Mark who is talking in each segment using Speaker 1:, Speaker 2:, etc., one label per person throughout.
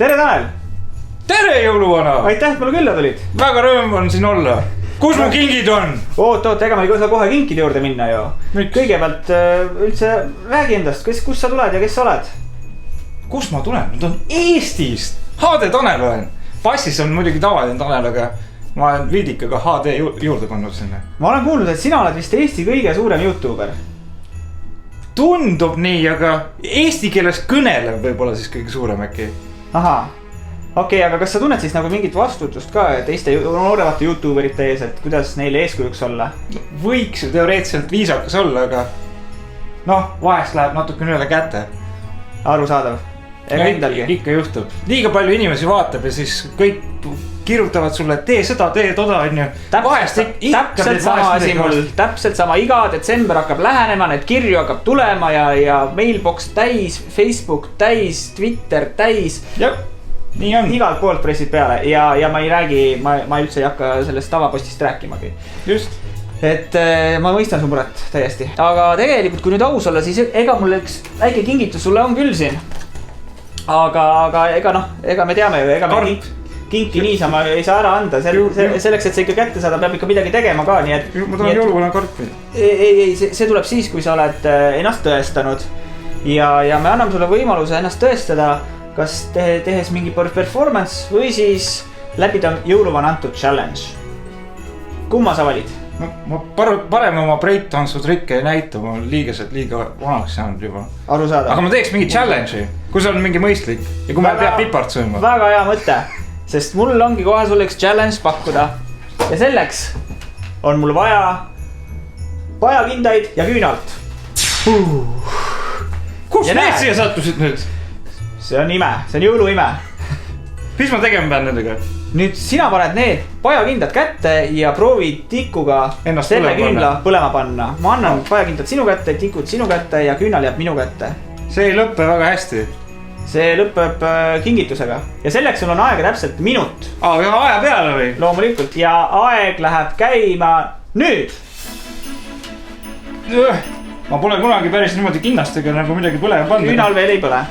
Speaker 1: tere Tanel!
Speaker 2: Tere jõuluvana!
Speaker 1: Aitäh, et mulle külla tulid!
Speaker 2: Väga rõõm on siin olla. Kus mu kingid on?
Speaker 1: Oot, ega ma ei saa kohe kinkide juurde minna ju. Kõigepealt üldse räägi endast, kust sa tuled ja kes sa oled?
Speaker 2: Kus ma tulen? Ma tulen Eestist. HD Tanel olen. Passis on muidugi tavaline Tanel, aga ma olen viidikaga HD juurde pannud sinna.
Speaker 1: Ma olen kuulnud, et sina oled vist Eesti kõige suurem YouTuber.
Speaker 2: Tundub nii, aga eesti keeles kõnelev võib-olla siis kõige suurem äkki.
Speaker 1: Aha. Okei, aga kas sa tunned siis nagu mingit vastutust ka teiste nooremate YouTuberite ees, et kuidas neile eeskujuks olla?
Speaker 2: Võiks ju teoreetiliselt viisakas olla, aga vahest läheb natuke üle käte.
Speaker 1: Arusaadav. Ega endalgi.
Speaker 2: Ikka juhtub. Liiga palju inimesi vaatab ja siis kõik kirjutavad sulle, et tee seda, tee toda, on ju.
Speaker 1: Täpselt sama, iga detsember hakkab lähenema, need kirju hakkab tulema ja mailbox täis, Facebook täis, Twitter täis.
Speaker 2: Jah, nii on.
Speaker 1: Igalt poolt pressid peale ja ma ei räägi, ma üldse ei hakka sellest tavapostist rääkimagi.
Speaker 2: Just.
Speaker 1: Et ma mõistan su muret täiesti. Aga tegelikult, kui nüüd aus olla, siis ega mul üks väike kingitus sulle on küll siin. Aga ega me teame ju, ega me kinki niisama ei saa ära anda. Selleks, et see ikka kätte saada, peab ikka midagi tegema ka.
Speaker 2: Ma tahan jõuluvana karpi.
Speaker 1: Ei, see tuleb siis, kui sa oled ennast tõestanud. Ja me anname sulle võimaluse ennast tõestada, kas tehes mingi performance või siis läbida jõuluvana antud challenge. Kumma sa valid?
Speaker 2: Ma parem oma breakdance-trikke ei näita, ma olen liigesed liiga vanaks saanud juba.
Speaker 1: Arusaadav.
Speaker 2: Aga ma teeks mingi challenge'i, kui see on mingi mõistlik ja kui ma peab pipart sööma.
Speaker 1: Väga hea mõte, sest mul ongi kohe sulle üks challenge pakkuda. Ja selleks on mul vaja pajakindaid ja küünalt.
Speaker 2: Kus need siia sattusid nüüd?
Speaker 1: See on ime, see on jõuluime.
Speaker 2: Mis ma tegema pean nendega?
Speaker 1: Nüüd sina paned need pajakindad kätte ja proovid tikuga selle küünla põlema panna. Ma annan pajakindad sinu kätte, tikud sinu kätte ja küünal jääb minu kätte.
Speaker 2: See ei lõppe väga hästi.
Speaker 1: See lõpeb kingitusega. Ja selleks sul on aega täpselt minut.
Speaker 2: Aja peale või?
Speaker 1: Loomulikult ja aeg läheb käima nüüd.
Speaker 2: Ma pole kunagi päris niimoodi kinnastega nagu midagi põlema pannud.
Speaker 1: Küünal veel ei põle.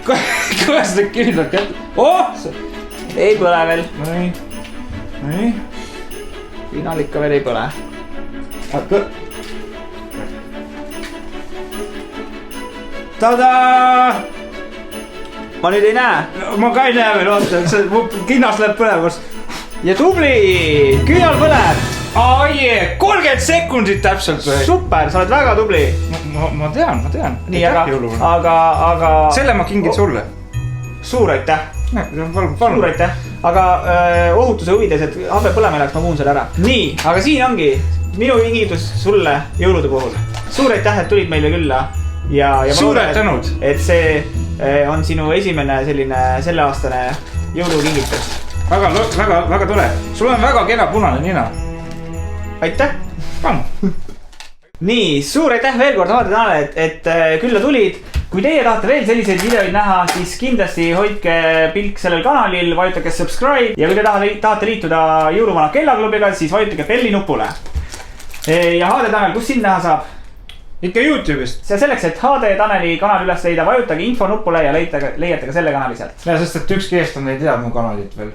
Speaker 2: Kuidas need küünlad kätte?
Speaker 1: Ei põle veel.
Speaker 2: Nii.
Speaker 1: Küünal ikka veel ei põle.
Speaker 2: Tadaa!
Speaker 1: Ma nüüd ei näe.
Speaker 2: Ma ka ei näe veel, oota, see kinnas läheb põlemas.
Speaker 1: Ja tubli! Küünal põleb!
Speaker 2: 30 sekundit täpselt või?
Speaker 1: Super, sa oled väga tubli.
Speaker 2: Ma tean.
Speaker 1: Nii, aga...
Speaker 2: Selle ma kingin sulle.
Speaker 1: Suur aitäh.
Speaker 2: Suur
Speaker 1: aitäh. Aga ohutuse huvides, et habe põlema läheks, ma muun selle ära. Nii, aga siin ongi minu kingitus sulle jõulude puhul. Suur aitäh, et tulid meile külla.
Speaker 2: Suured tänud.
Speaker 1: Et see on sinu esimene selline selleaastane jõulukingitus.
Speaker 2: Väga tore. Sul on väga kena punane nina.
Speaker 1: Aitäh. Nii, suur aitäh veel kord HD Tanele, et külla tulid. Kui teie tahate veel selliseid videoid näha, siis kindlasti hoidke pilk sellel kanalil, vajutage subscribe. Ja kui te tahate liituda jõuluvana kellaklubiga, siis vajutage belli nupule. Ja HD Tanel, kus sind näha saab?
Speaker 2: Ikka YouTube'ist.
Speaker 1: See selleks, et HD Taneli kanal üles leida, vajutage info nupule ja leiate ka selle kanali sealt.
Speaker 2: Ja sest, et ükski eestlane ei tea mu kanalit veel.